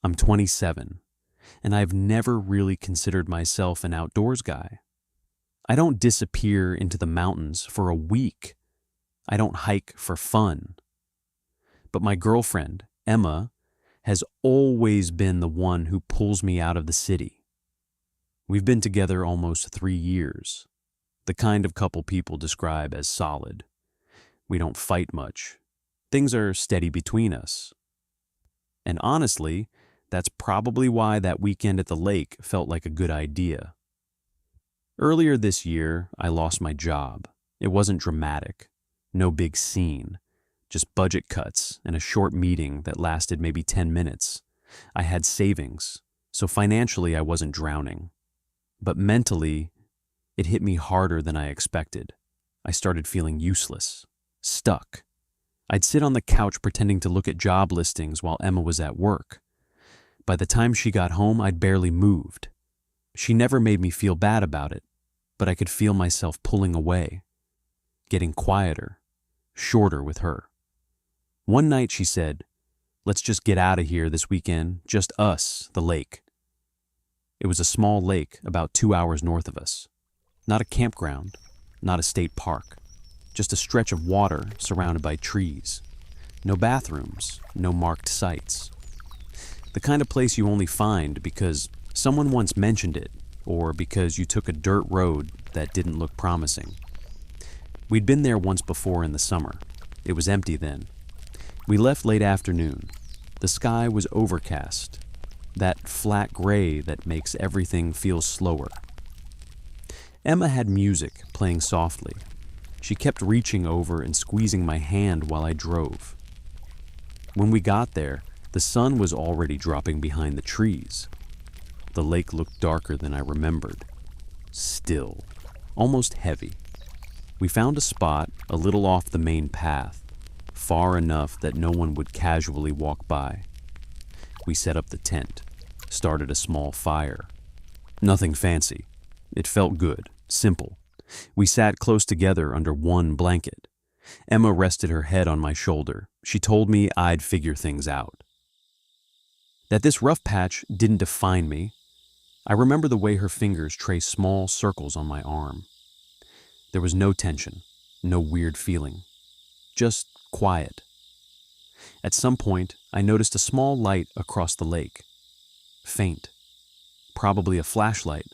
I'm 27, and I've never really considered myself an outdoors guy. I don't disappear into the mountains for a week. I don't hike for fun. But my girlfriend, Emma, has always been the one who pulls me out of the city. We've been together almost 3 years, the kind of couple people describe as solid. We don't fight much. Things are steady between us. And honestly, that's probably why that weekend at the lake felt like a good idea. Earlier this year, I lost my job. It wasn't dramatic. No big scene. Just budget cuts and a short meeting that lasted maybe 10 minutes. I had savings, so financially I wasn't drowning. But mentally, it hit me harder than I expected. I started feeling useless, stuck. I'd sit on the couch pretending to look at job listings while Emma was at work. By the time she got home, I'd barely moved. She never made me feel bad about it, but I could feel myself pulling away, getting quieter, shorter with her. One night she said, "Let's just get out of here this weekend, just us, the lake." It was a small lake about 2 hours north of us. Not a campground, not a state park, just a stretch of water surrounded by trees. No bathrooms, no marked sites. The kind of place you only find because someone once mentioned it, or because you took a dirt road that didn't look promising. We'd been there once before in the summer. It was empty then. We left late afternoon. The sky was overcast, that flat gray that makes everything feel slower. Emma had music playing softly. She kept reaching over and squeezing my hand while I drove. When we got there, the sun was already dropping behind the trees. The lake looked darker than I remembered. Still, almost heavy. We found a spot a little off the main path, far enough that no one would casually walk by. We set up the tent, started a small fire. Nothing fancy. It felt good, simple. We sat close together under one blanket. Emma rested her head on my shoulder. She told me I'd figure things out. That this rough patch didn't define me. I remember the way her fingers traced small circles on my arm. There was no tension, no weird feeling, just quiet. At some point, I noticed a small light across the lake. Faint. Probably a flashlight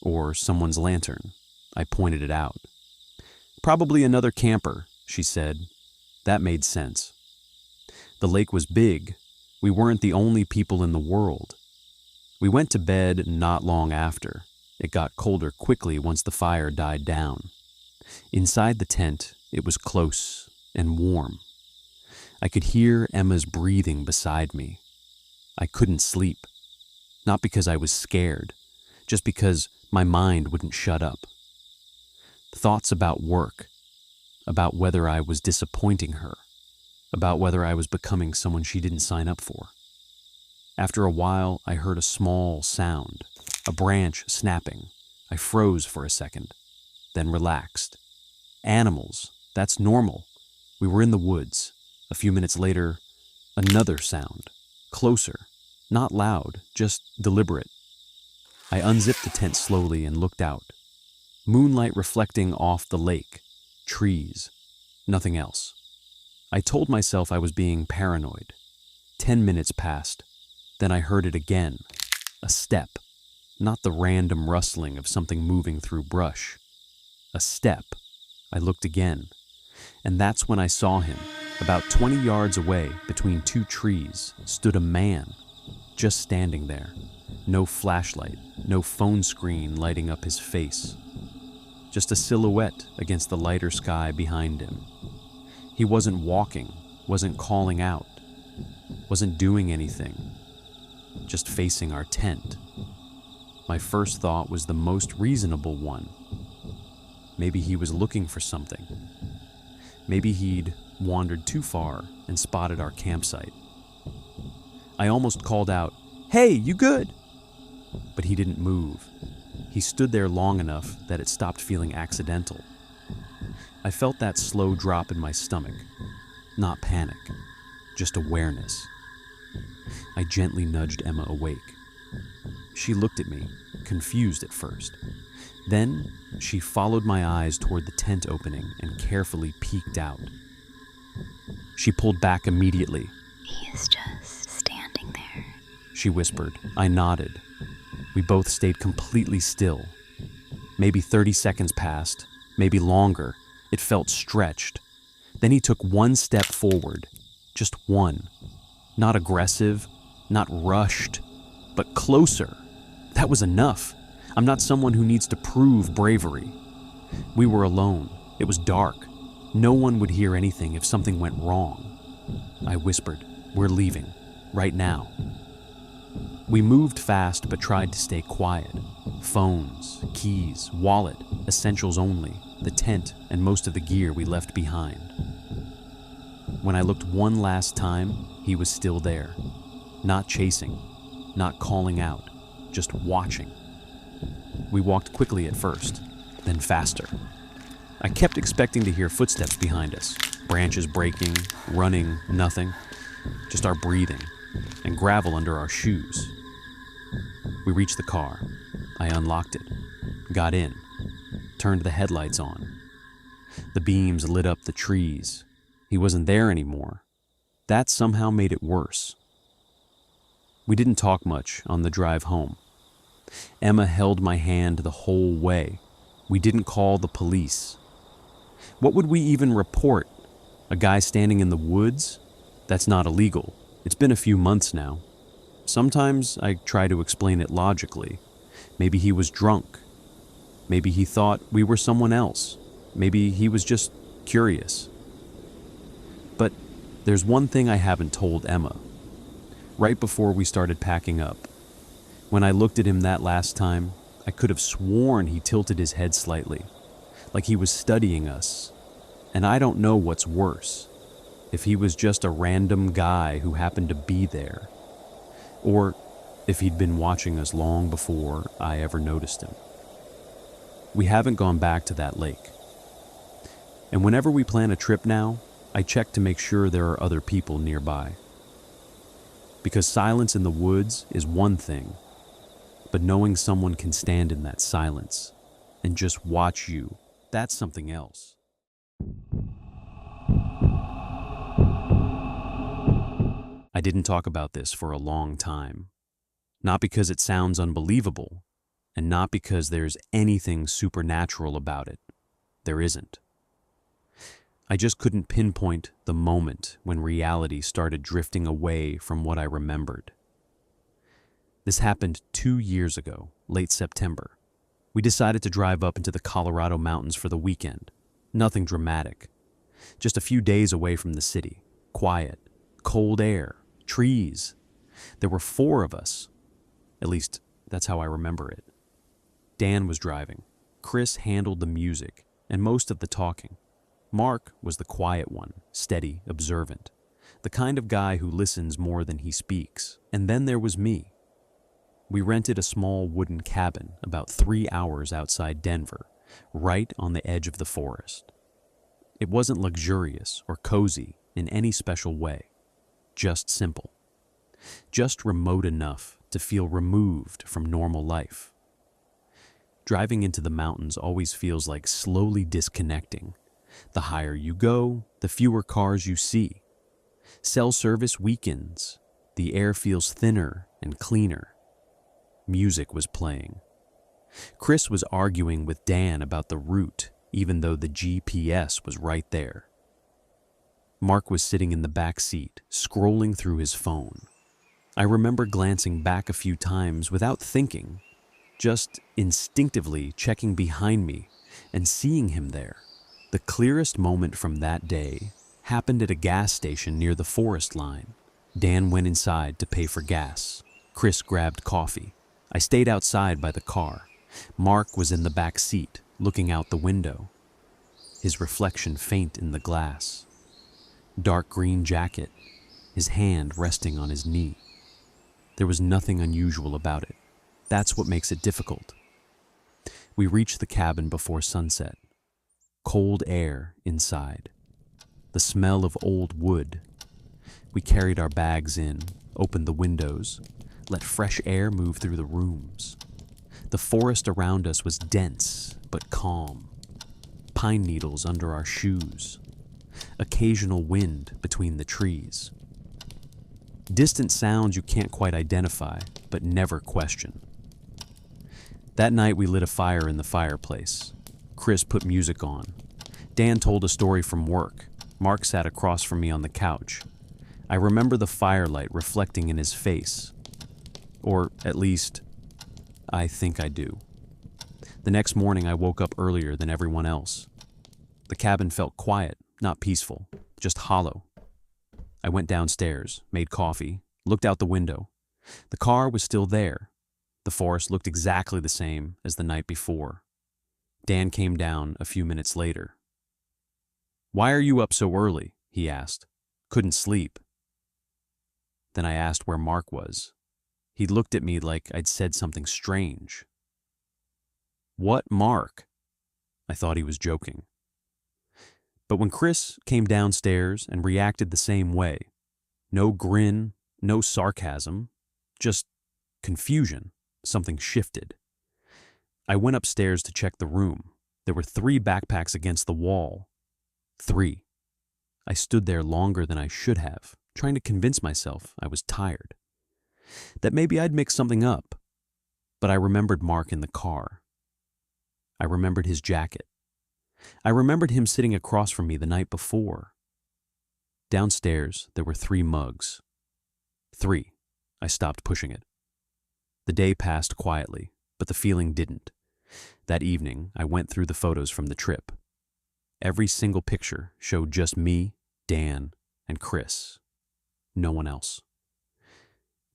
or someone's lantern. I pointed it out. "Probably another camper," she said. That made sense. The lake was big. We weren't the only people in the world. We went to bed not long after. It got colder quickly once the fire died down. Inside the tent, it was close and warm. I could hear Emma's breathing beside me. I couldn't sleep. Not because I was scared, just because my mind wouldn't shut up. Thoughts about work, about whether I was disappointing her, about whether I was becoming someone she didn't sign up for. After a while, I heard a small sound, a branch snapping. I froze for a second, then relaxed. Animals, that's normal. We were in the woods. A few minutes later, another sound, closer, not loud, just deliberate. I unzipped the tent slowly and looked out. Moonlight reflecting off the lake, trees, nothing else. I told myself I was being paranoid. 10 minutes passed. Then I heard it again. A step, not the random rustling of something moving through brush. A step. I looked again. And that's when I saw him. About 20 yards away, between two trees, stood a man, just standing there. No flashlight, no phone screen lighting up his face. Just a silhouette against the lighter sky behind him. He wasn't walking, wasn't calling out, wasn't doing anything, just facing our tent. My first thought was the most reasonable one. Maybe he was looking for something. Maybe he'd wandered too far and spotted our campsite. I almost called out, "Hey, you good?" But he didn't move. He stood there long enough that it stopped feeling accidental. I felt that slow drop in my stomach. Not panic, just awareness. I gently nudged Emma awake. She looked at me, confused at first. Then she followed my eyes toward the tent opening and carefully peeked out. She pulled back immediately. "He is just standing there," she whispered. I nodded. We both stayed completely still. Maybe 30 seconds passed, maybe longer. It felt stretched. Then he took one step forward, just one. Not aggressive, not rushed, but closer. That was enough. I'm not someone who needs to prove bravery. We were alone. It was dark. No one would hear anything if something went wrong. I whispered, "We're leaving, right now." We moved fast but tried to stay quiet. Phones, keys, wallet, essentials only, the tent, and most of the gear we left behind. When I looked one last time, he was still there. Not chasing, not calling out, just watching. We walked quickly at first, then faster. I kept expecting to hear footsteps behind us, branches breaking, running, nothing, just our breathing, and gravel under our shoes. We reached the car. I unlocked it, got in, turned the headlights on. The beams lit up the trees. He wasn't there anymore. That somehow made it worse. We didn't talk much on the drive home. Emma held my hand the whole way. We didn't call the police. What would we even report? A guy standing in the woods? That's not illegal. It's been a few months now. Sometimes I try to explain it logically. Maybe he was drunk. Maybe he thought we were someone else. Maybe he was just curious. But there's one thing I haven't told Emma. Right before we started packing up, when I looked at him that last time, I could have sworn he tilted his head slightly, like he was studying us. And I don't know what's worse, if he was just a random guy who happened to be there, or if he'd been watching us long before I ever noticed him. We haven't gone back to that lake. And whenever we plan a trip now, I check to make sure there are other people nearby. Because silence in the woods is one thing, but knowing someone can stand in that silence and just watch you, that's something else. I didn't talk about this for a long time. Not because it sounds unbelievable, and not because there's anything supernatural about it. There isn't. I just couldn't pinpoint the moment when reality started drifting away from what I remembered. This happened 2 years ago, late September. We decided to drive up into the Colorado mountains for the weekend. Nothing dramatic. Just a few days away from the city. Quiet, cold air, trees. There were 4 of us. At least, that's how I remember it. Dan was driving. Chris handled the music and most of the talking. Mark was the quiet one, steady, observant. The kind of guy who listens more than he speaks. And then there was me. We rented a small wooden cabin about 3 hours outside Denver, right on the edge of the forest. It wasn't luxurious or cozy in any special way, just simple. Just remote enough to feel removed from normal life. Driving into the mountains always feels like slowly disconnecting. The higher you go, the fewer cars you see. Cell service weakens. The air feels thinner and cleaner. Music was playing. Chris was arguing with Dan about the route, even though the GPS was right there. Mark was sitting in the back seat, scrolling through his phone. I remember glancing back a few times without thinking, just instinctively checking behind me and seeing him there. The clearest moment from that day happened at a gas station near the forest line. Dan went inside to pay for gas. Chris grabbed coffee. I stayed outside by the car. Mark was in the back seat, looking out the window. His reflection faint in the glass. Dark green jacket, his hand resting on his knee. There was nothing unusual about it. That's what makes it difficult. We reached the cabin before sunset. Cold air inside. The smell of old wood. We carried our bags in, opened the windows, let fresh air move through the rooms. The forest around us was dense but calm. Pine needles under our shoes. Occasional wind between the trees. Distant sounds you can't quite identify, but never question. That night we lit a fire in the fireplace. Chris put music on. Dan told a story from work. Mark sat across from me on the couch. I remember the firelight reflecting in his face. Or at least, I think I do. The next morning I woke up earlier than everyone else. The cabin felt quiet, not peaceful, just hollow. I went downstairs, made coffee, looked out the window. The car was still there. The forest looked exactly the same as the night before. Dan came down a few minutes later. "Why are you up so early?" he asked. "Couldn't sleep." Then I asked where Mark was. He looked at me like I'd said something strange. "What Mark?" I thought he was joking. But when Chris came downstairs and reacted the same way, no grin, no sarcasm, just confusion, something shifted. I went upstairs to check the room. There were 3 backpacks against the wall. 3. I stood there longer than I should have, trying to convince myself I was tired. That maybe I'd mixed something up. But I remembered Mark in the car. I remembered his jacket. I remembered him sitting across from me the night before. Downstairs, there were 3 mugs. 3. I stopped pushing it. The day passed quietly, but the feeling didn't. That evening, I went through the photos from the trip. Every single picture showed just me, Dan, and Chris. No one else.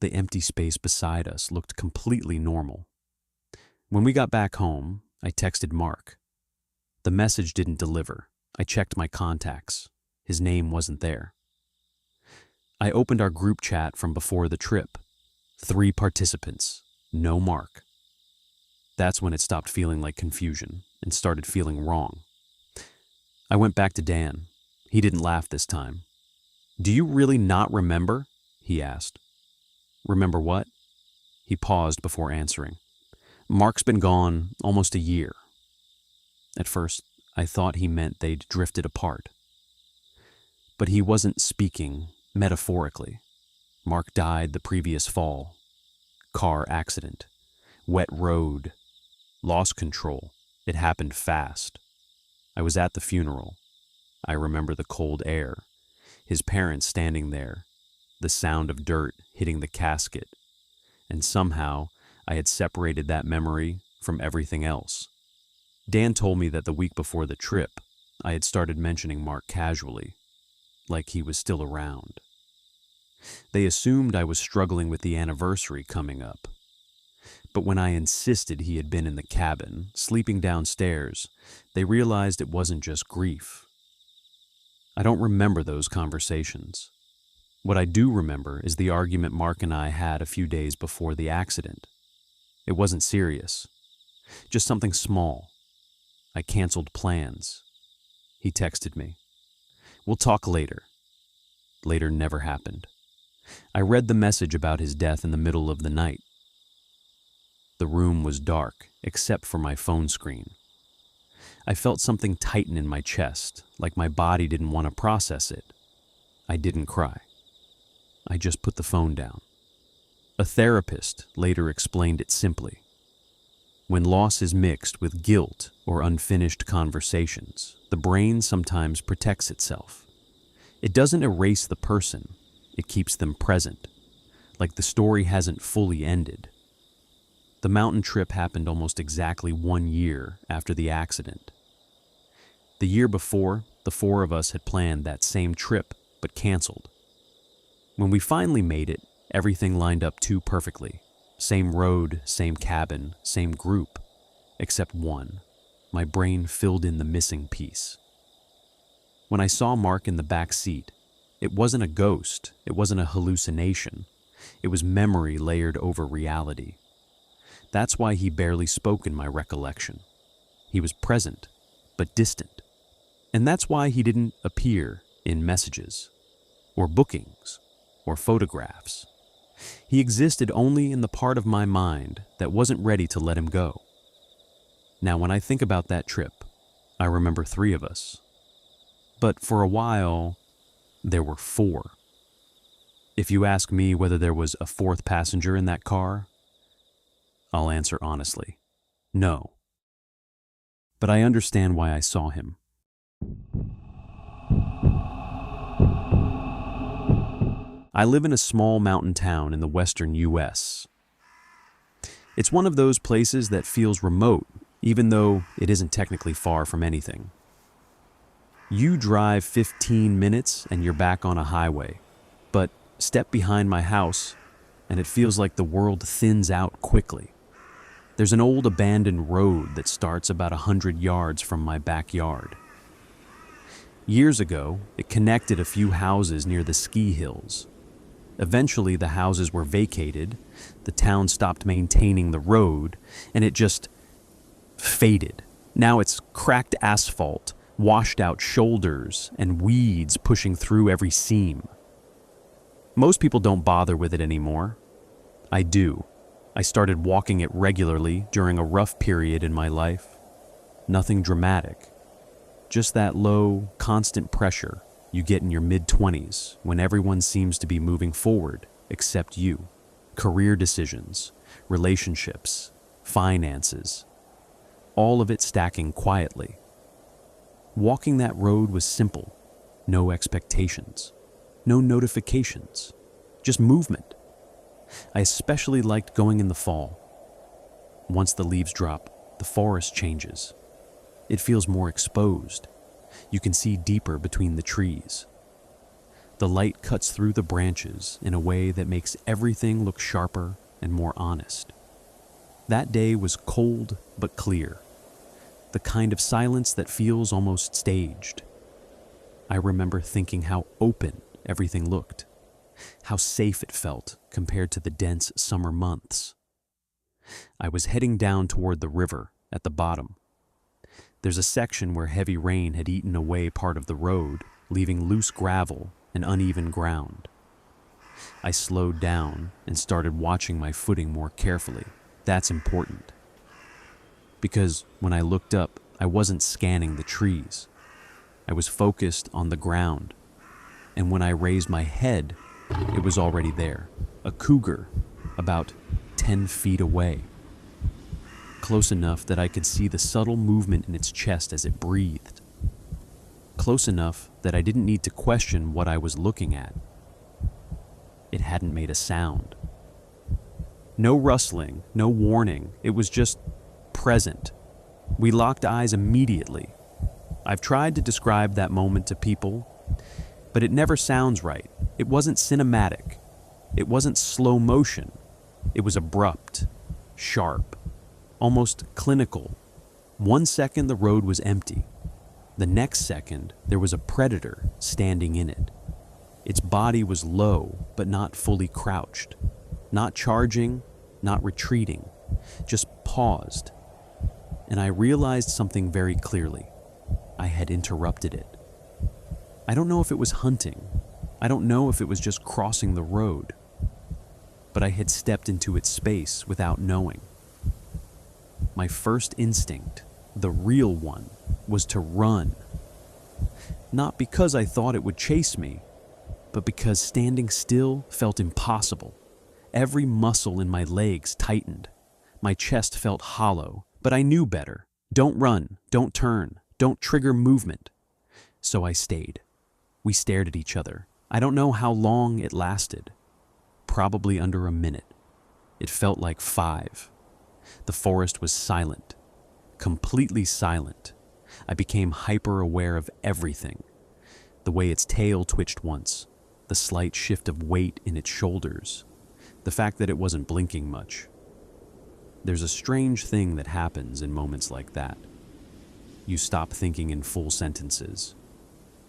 The empty space beside us looked completely normal. When we got back home, I texted Mark. The message didn't deliver. I checked my contacts. His name wasn't there. I opened our group chat from before the trip. 3 participants, no Mark. That's when it stopped feeling like confusion and started feeling wrong. I went back to Dan. He didn't laugh this time. "Do you really not remember?" he asked. "Remember what?" He paused before answering. "Mark's been gone almost a year." At first, I thought he meant they'd drifted apart. But he wasn't speaking metaphorically. Mark died the previous fall. Car accident. Wet road. Lost control. It happened fast. I was at the funeral. I remember the cold air. His parents standing there. The sound of dirt hitting the casket. And somehow, I had separated that memory from everything else. Dan told me that the week before the trip, I had started mentioning Mark casually, like he was still around. They assumed I was struggling with the anniversary coming up. But when I insisted he had been in the cabin, sleeping downstairs, they realized it wasn't just grief. I don't remember those conversations. What I do remember is the argument Mark and I had a few days before the accident. It wasn't serious, just something small. I canceled plans. He texted me. "We'll talk later." Later never happened. I read the message about his death in the middle of the night. The room was dark, except for my phone screen. I felt something tighten in my chest, like my body didn't want to process it. I didn't cry. I just put the phone down. A therapist later explained it simply. When loss is mixed with guilt or unfinished conversations, the brain sometimes protects itself. It doesn't erase the person, it keeps them present, like the story hasn't fully ended. The mountain trip happened almost exactly 1 year after the accident. The year before, the 4 of us had planned that same trip, but canceled. When we finally made it, everything lined up too perfectly. Same road, same cabin, same group, except one. My brain filled in the missing piece. When I saw Mark in the back seat, it wasn't a ghost, it wasn't a hallucination. It was memory layered over reality. That's why he barely spoke in my recollection. He was present, but distant. And that's why he didn't appear in messages, or bookings, or photographs. He existed only in the part of my mind that wasn't ready to let him go. Now, when I think about that trip, I remember 3 of us. But for a while, there were 4. If you ask me whether there was a 4th passenger in that car, I'll answer honestly, no. But I understand why I saw him. I live in a small mountain town in the western US. It's one of those places that feels remote, even though it isn't technically far from anything. You drive 15 minutes and you're back on a highway, but step behind my house and it feels like the world thins out quickly. There's an old abandoned road that starts about 100 yards from my backyard. Years ago, it connected a few houses near the ski hills. Eventually, the houses were vacated, the town stopped maintaining the road, and it just faded. Now it's cracked asphalt, washed out shoulders, and weeds pushing through every seam. Most people don't bother with it anymore. I do. I started walking it regularly during a rough period in my life. Nothing dramatic. Just that low, constant pressure you get in your mid-20s when everyone seems to be moving forward except you. Career decisions, relationships, finances, all of it stacking quietly. Walking that road was simple. No expectations, no notifications, just movement. I especially liked going in the fall. Once the leaves drop, the forest changes. It feels more exposed. You can see deeper between the trees. The light cuts through the branches in a way that makes everything look sharper and more honest. That day was cold but clear, the kind of silence that feels almost staged. I remember thinking how open everything looked, how safe it felt compared to the dense summer months. I was heading down toward the river at the bottom. There's a section where heavy rain had eaten away part of the road, leaving loose gravel and uneven ground. I slowed down and started watching my footing more carefully. That's important. Because when I looked up, I wasn't scanning the trees. I was focused on the ground. And when I raised my head, it was already there. A cougar, about 10 feet away. Close enough that I could see the subtle movement in its chest as it breathed. Close enough that I didn't need to question what I was looking at. It hadn't made a sound. No rustling, no warning. It was just present. We locked eyes immediately. I've tried to describe that moment to people, but it never sounds right. It wasn't cinematic. It wasn't slow motion. It was abrupt, sharp, almost clinical. 1 second the road was empty. The next second there was a predator standing in it. Its body was low but not fully crouched. Not charging, not retreating, just paused. And I realized something very clearly. I had interrupted it. I don't know if it was hunting. I don't know if it was just crossing the road. But I had stepped into its space without knowing. My first instinct, the real one, was to run. Not because I thought it would chase me, but because standing still felt impossible. Every muscle in my legs tightened. My chest felt hollow, but I knew better. Don't run, don't turn, don't trigger movement. So I stayed. We stared at each other. I don't know how long it lasted. Probably under a minute. It felt like 5. The forest was silent, completely silent. I became hyper-aware of everything. The way its tail twitched once, the slight shift of weight in its shoulders, the fact that it wasn't blinking much. There's a strange thing that happens in moments like that. You stop thinking in full sentences.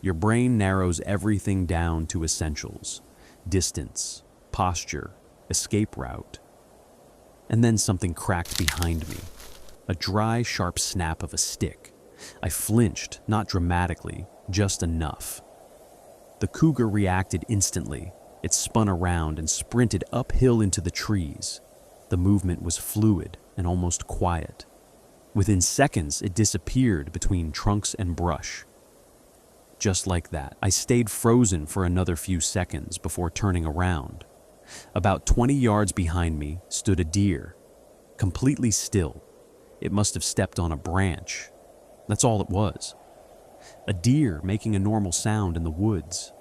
Your brain narrows everything down to essentials: distance, posture, escape route. And then something cracked behind me. A dry, sharp snap of a stick. I flinched, not dramatically, just enough. The cougar reacted instantly, It spun around and sprinted uphill into the trees. The movement was fluid and almost quiet. Within seconds, it disappeared between trunks and brush. Just like that, I stayed frozen for another few seconds before turning around. About 20 yards behind me stood a deer, completely still. It must have stepped on a branch. That's all it was. A deer making a normal sound in the woods.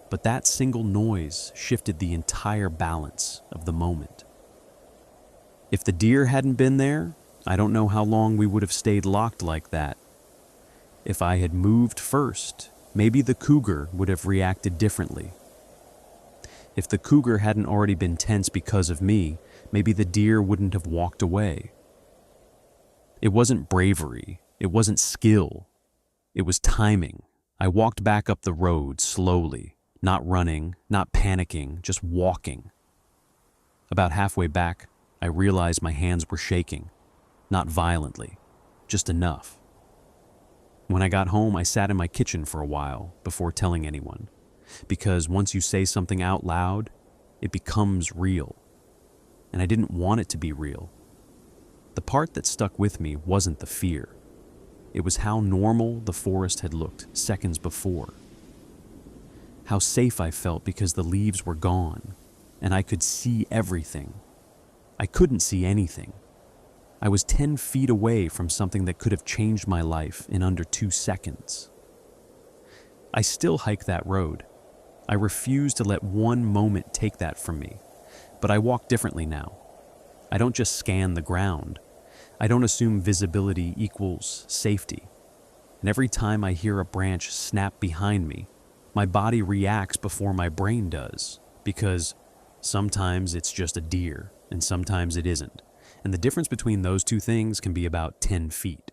But that single noise shifted the entire balance of the moment. If the deer hadn't been there, I don't know how long we would have stayed locked like that. If I had moved first, maybe the cougar would have reacted differently. If the cougar hadn't already been tense because of me, maybe the deer wouldn't have walked away. It wasn't bravery, it wasn't skill, it was timing. I walked back up the road slowly, not running, not panicking, just walking. About halfway back, I realized my hands were shaking, not violently, just enough. When I got home, I sat in my kitchen for a while before telling anyone, because once you say something out loud, it becomes real. And I didn't want it to be real. The part that stuck with me wasn't the fear. It was how normal the forest had looked seconds before. How safe I felt because the leaves were gone, and I could see everything. I couldn't see anything. I was 10 feet away from something that could have changed my life in under 2 seconds. I still hike that road. I refuse to let one moment take that from me, but I walk differently now. I don't just scan the ground. I don't assume visibility equals safety. And every time I hear a branch snap behind me, my body reacts before my brain does, because sometimes it's just a deer, and sometimes it isn't. And the difference between those two things can be about 10 feet.